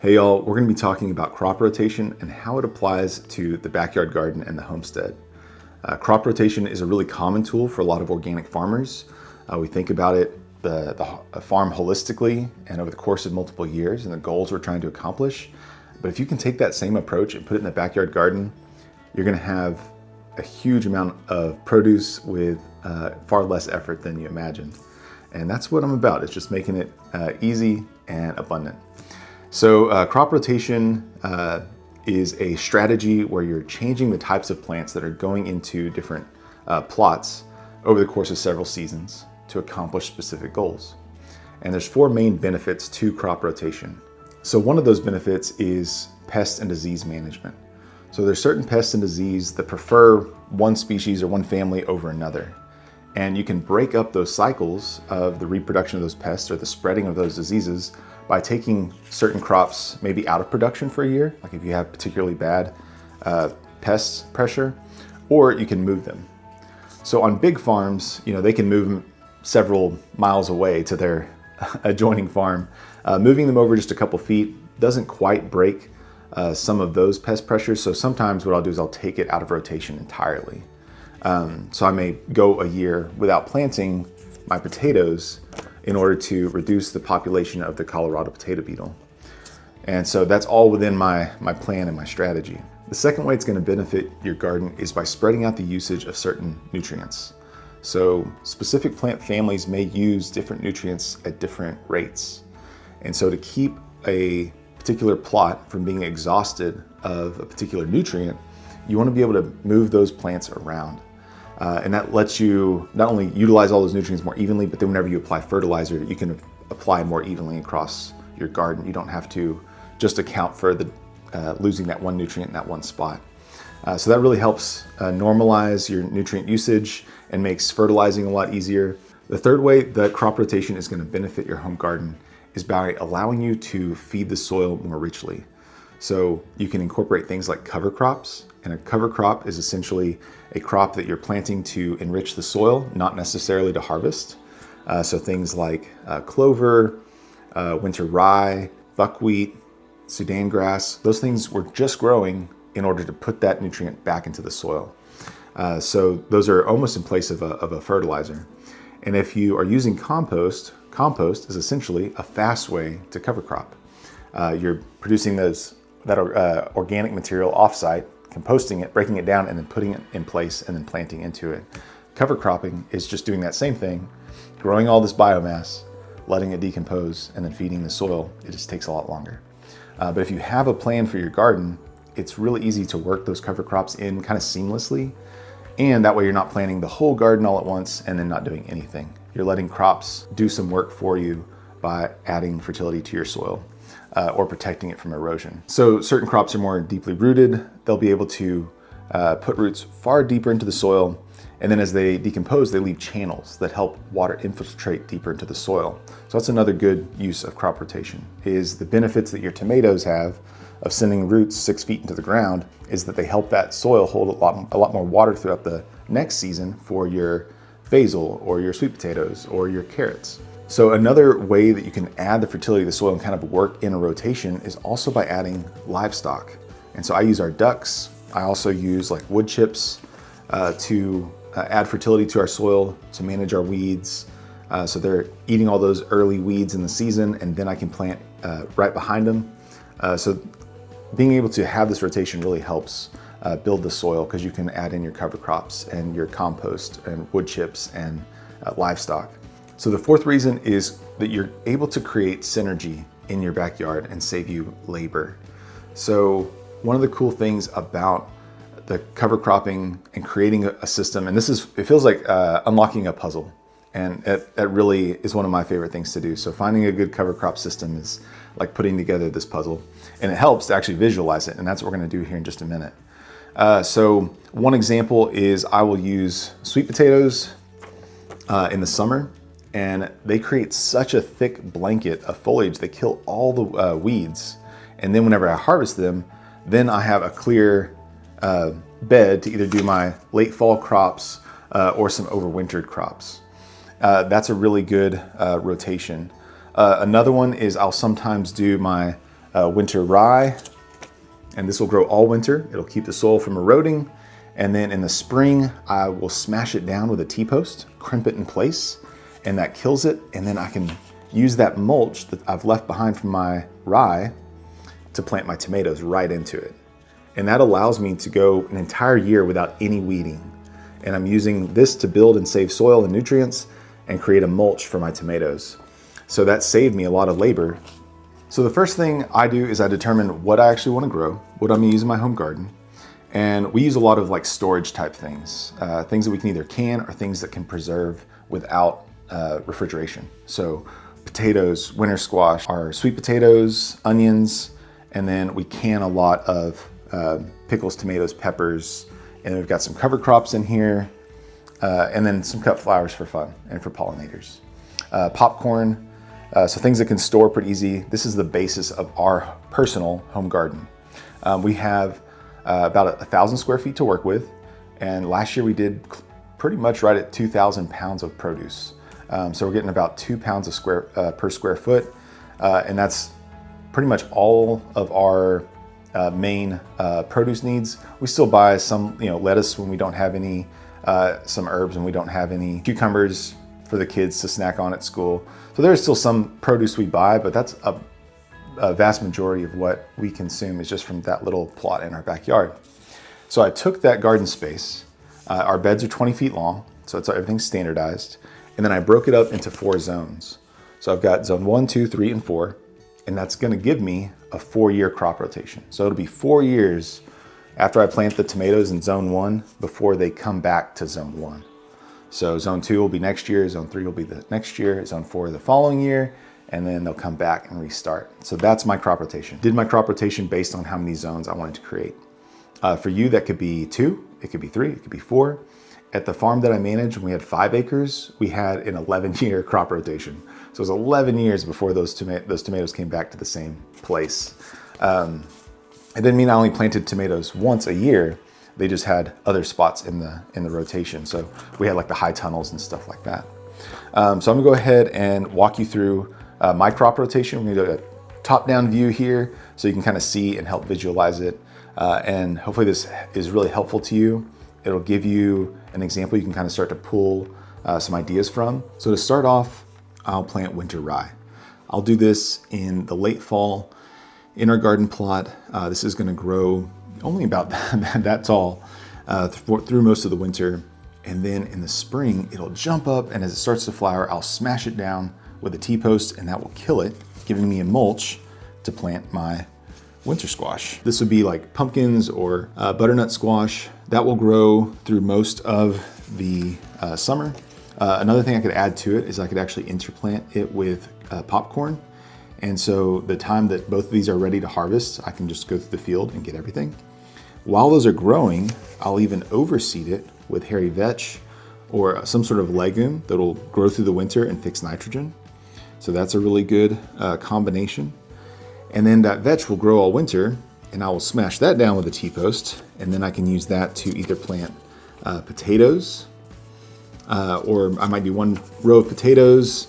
Hey y'all, we're going to be talking about crop rotation and how it applies to the backyard garden and the homestead. Crop rotation is a really common tool for a lot of organic farmers. We think about it, the farm holistically and over the course of multiple years and the goals we're trying to accomplish. But if you can take that same approach and put it in the backyard garden, you're going to have a huge amount of produce with far less effort than you imagine. And that's what I'm about. It's just making it easy and abundant. So crop rotation is a strategy where you're changing the types of plants that are going into different plots over the course of several seasons to accomplish specific goals. And there's four main benefits to crop rotation. So one of those benefits is pest and disease management. So there's certain pests and disease that prefer one species or one family over another. And you can break up those cycles of the reproduction of those pests or the spreading of those diseases by taking certain crops maybe out of production for a year, like if you have particularly bad pest pressure, or you can move them. So on big farms, they can move them several miles away to their adjoining farm. Moving them over just a couple feet doesn't quite break some of those pest pressures. So sometimes what I'll do is I'll take it out of rotation entirely. So I may go a year without planting my potatoes in order to reduce the population of the Colorado potato beetle. And so that's all within my plan and my strategy. The second way it's going to benefit your garden is by spreading out the usage of certain nutrients. So specific plant families may use different nutrients at different rates. And so to keep a particular plot from being exhausted of a particular nutrient, you want to be able to move those plants around. And that lets you not only utilize all those nutrients more evenly, but then whenever you apply fertilizer, you can apply more evenly across your garden. You don't have to just account for the losing that one nutrient in that one spot. So that really helps normalize your nutrient usage and makes fertilizing a lot easier. The third way that crop rotation is going to benefit your home garden is by allowing you to feed the soil more richly. So you can incorporate things like cover crops, and a cover crop is essentially a crop that you're planting to enrich the soil, not necessarily to harvest. So things like clover, winter rye, buckwheat, Sudan grass, those things were just growing in order to put that nutrient back into the soil. So those are almost in place of a fertilizer. And if you are using compost is essentially a fast way to cover crop. You're producing that organic material offsite, composting it, breaking it down, and then putting it in place and then planting into it. Cover cropping is just doing that same thing, growing all this biomass, letting it decompose, and then feeding the soil. It just takes a lot longer. But if you have a plan for your garden, it's really easy to work those cover crops in kind of seamlessly. And that way you're not planting the whole garden all at once and then not doing anything. You're letting crops do some work for you by adding fertility to your soil. Or protecting it from erosion. So certain crops are more deeply rooted. They'll be able to put roots far deeper into the soil. And then as they decompose, they leave channels that help water infiltrate deeper into the soil. So that's another good use of crop rotation, is the benefits that your tomatoes have of sending roots 6 feet into the ground is that they help that soil hold a lot more water throughout the next season for your basil or your sweet potatoes or your carrots. So another way that you can add the fertility of the soil and kind of work in a rotation is also by adding livestock. And so I use our ducks. I also use like wood chips to add fertility to our soil, to manage our weeds. So they're eating all those early weeds in the season, and then I can plant right behind them. So being able to have this rotation really helps build the soil, because you can add in your cover crops and your compost and wood chips and livestock. So the fourth reason is that you're able to create synergy in your backyard and save you labor. So one of the cool things about the cover cropping and creating a system, and it feels like unlocking a puzzle. And that really is one of my favorite things to do. So finding a good cover crop system is like putting together this puzzle, and it helps to actually visualize it. And that's what we're gonna do here in just a minute. So one example is I will use sweet potatoes in the summer. And they create such a thick blanket of foliage, they kill all the weeds. And then whenever I harvest them, then I have a clear bed to either do my late fall crops or some overwintered crops. That's a really good rotation. Another one is I'll sometimes do my winter rye, and this will grow all winter. It'll keep the soil from eroding. And then in the spring, I will smash it down with a T-post, crimp it in place, and that kills it. And then I can use that mulch that I've left behind from my rye to plant my tomatoes right into it. And that allows me to go an entire year without any weeding. And I'm using this to build and save soil and nutrients and create a mulch for my tomatoes. So that saved me a lot of labor. So the first thing I do is I determine what I actually want to grow, what I'm gonna use in my home garden. And we use a lot of like storage type things, things that we can either can or things that can preserve without refrigeration. So potatoes, winter squash, our sweet potatoes, onions, and then we can a lot of pickles, tomatoes, peppers, and we've got some cover crops in here, and then some cut flowers for fun and for pollinators. Popcorn, so things that can store pretty easy. This is the basis of our personal home garden. We have about 1,000 square feet to work with, and last year we did pretty much right at 2,000 pounds of produce. So we're getting about 2 pounds per square foot, and that's pretty much all of our main produce needs. We still buy some, lettuce when we don't have any, some herbs when we don't have any, cucumbers for the kids to snack on at school. So there's still some produce we buy, but that's a vast majority of what we consume is just from that little plot in our backyard. So I took that garden space, our beds are 20 feet long, so everything's standardized, and then I broke it up into 4 zones. So I've got zone 1, 2, 3, and 4, and that's gonna give me a 4-year crop rotation. So it'll be 4 years after I plant the tomatoes in zone 1 before they come back to zone 1. So zone 2 will be next year, zone 3 will be the next year, zone 4 the following year, and then they'll come back and restart. So that's my crop rotation. Did my crop rotation based on how many zones I wanted to create. For you, that could be 2, it could be 3, it could be 4. At the farm that I managed, when we had 5 acres, we had an 11-year crop rotation. So it was 11 years before those tomatoes came back to the same place. It didn't mean I only planted tomatoes once a year. They just had other spots in the rotation. So we had like the high tunnels and stuff like that. So I'm gonna go ahead and walk you through my crop rotation. We're gonna do a top-down view here so you can kind of see and help visualize it. And hopefully this is really helpful to you. It'll give you an example you can kind of start to pull some ideas from. So to start off, I'll plant winter rye. I'll do this in the late fall in our garden plot. This is gonna grow only about that tall through most of the winter. And then in the spring, it'll jump up, and as it starts to flower, I'll smash it down with a T-post, and that will kill it, giving me a mulch to plant my winter squash. This would be like pumpkins or butternut squash. That will grow through most of the summer. Another thing I could add to it is I could actually interplant it with popcorn. And so the time that both of these are ready to harvest, I can just go through the field and get everything. While those are growing, I'll even overseed it with hairy vetch or some sort of legume that'll grow through the winter and fix nitrogen. So that's a really good combination. And then that vetch will grow all winter, and I will smash that down with a T-post, and then I can use that to either plant potatoes, or I might do 1 row of potatoes,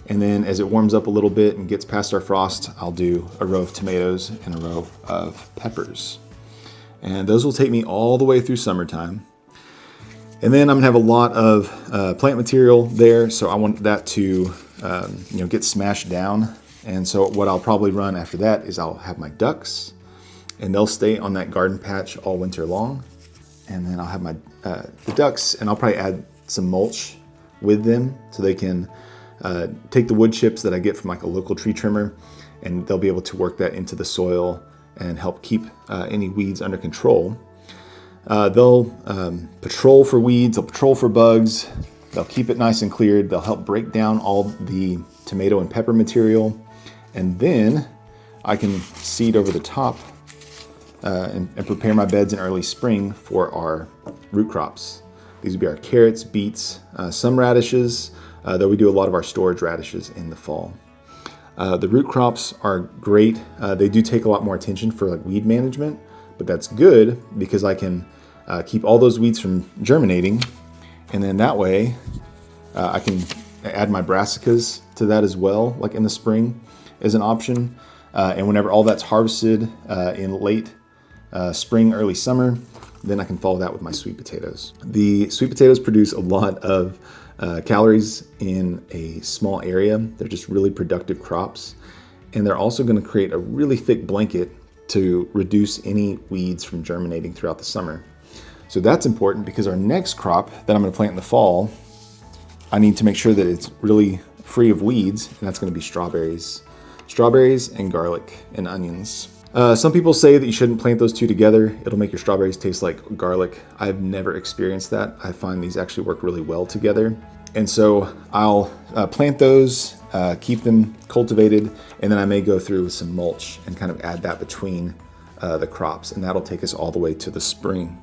and then as it warms up a little bit and gets past our frost, I'll do a row of tomatoes and a row of peppers. And those will take me all the way through summertime. And then I'm gonna have a lot of plant material there, so I want that to get smashed down. And so what I'll probably run after that is I'll have my ducks, and they'll stay on that garden patch all winter long. And then I'll have my the ducks, and I'll probably add some mulch with them so they can take the wood chips that I get from like a local tree trimmer, and they'll be able to work that into the soil and help keep any weeds under control. They'll patrol for weeds, they'll patrol for bugs, they'll keep it nice and cleared, they'll help break down all the tomato and pepper material, and then I can seed over the top and prepare my beds in early spring for our root crops. These would be our carrots, beets, some radishes, though we do a lot of our storage radishes in the fall. The root crops are great. They do take a lot more attention for like weed management, but that's good because I can keep all those weeds from germinating, and then that way I can add my brassicas to that as well, like in the spring as an option. And whenever all that's harvested in late spring, early summer, then I can follow that with my sweet potatoes. The sweet potatoes produce a lot of calories in a small area. They're just really productive crops. And they're also going to create a really thick blanket to reduce any weeds from germinating throughout the summer. So that's important because our next crop that I'm going to plant in the fall, I need to make sure that it's really free of weeds, and that's going to be strawberries. Strawberries and garlic and onions. Some people say that you shouldn't plant those two together. It'll make your strawberries taste like garlic. I've never experienced that. I find these actually work really well together. And so I'll plant those, keep them cultivated, and then I may go through with some mulch and kind of add that between the crops, and that'll take us all the way to the spring.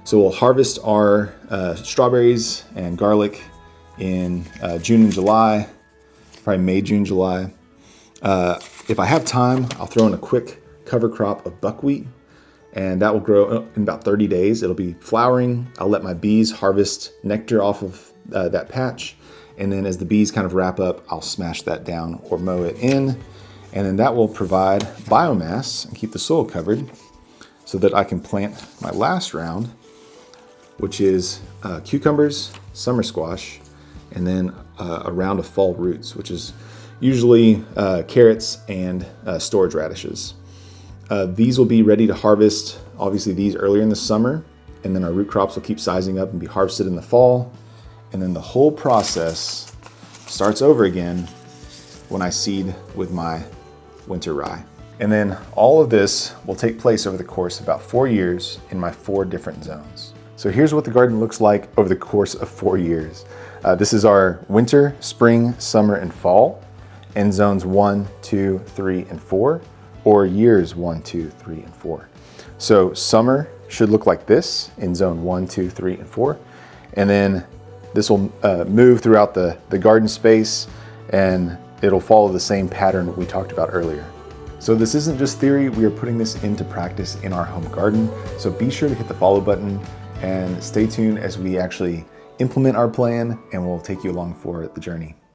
So we'll harvest our strawberries and garlic in June and July, probably May, June, July. If I have time, I'll throw in a quick cover crop of buckwheat, and that will grow in about 30 days. It'll be flowering. I'll let my bees harvest nectar off of that patch, and then as the bees kind of wrap up, I'll smash that down or mow it in, and then that will provide biomass and keep the soil covered so that I can plant my last round, which is cucumbers, summer squash, and then a round of fall roots, which is usually carrots and storage radishes. These will be ready to harvest, obviously these earlier in the summer, and then our root crops will keep sizing up and be harvested in the fall. And then the whole process starts over again when I seed with my winter rye. And then all of this will take place over the course of about 4 years in my 4 different zones. So here's what the garden looks like over the course of 4 years. This is our winter, spring, summer, and fall in zones 1, 2, 3, and 4, or years 1, 2, 3, and 4. So summer should look like this in zone 1, 2, 3, and 4. And then this will move throughout the garden space, and it'll follow the same pattern that we talked about earlier. So this isn't just theory, we are putting this into practice in our home garden. So be sure to hit the follow button and stay tuned as we actually implement our plan, and we'll take you along for the journey.